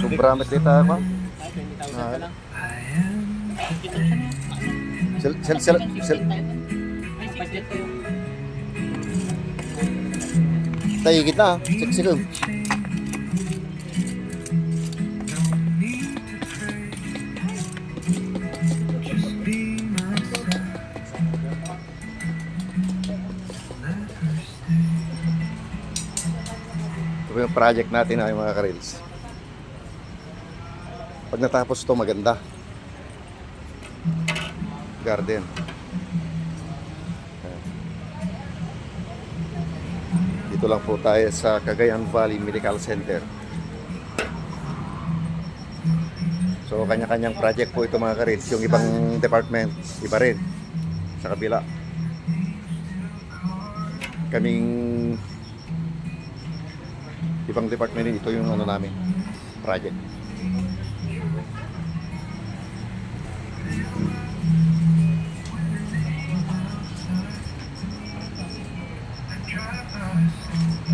Sobra mas dito ako. Sel. Tayo kita, siksik. Ito yung project natin ay mga karels. Pag natapos ito maganda. Garden. Dito lang po tayo sa Cagayan Valley Medical Center. So kanya-kanyang project po ito mga karels. Yung ibang department, iba rin sa kabila. Kaming ibang department, ito yung ano namin project.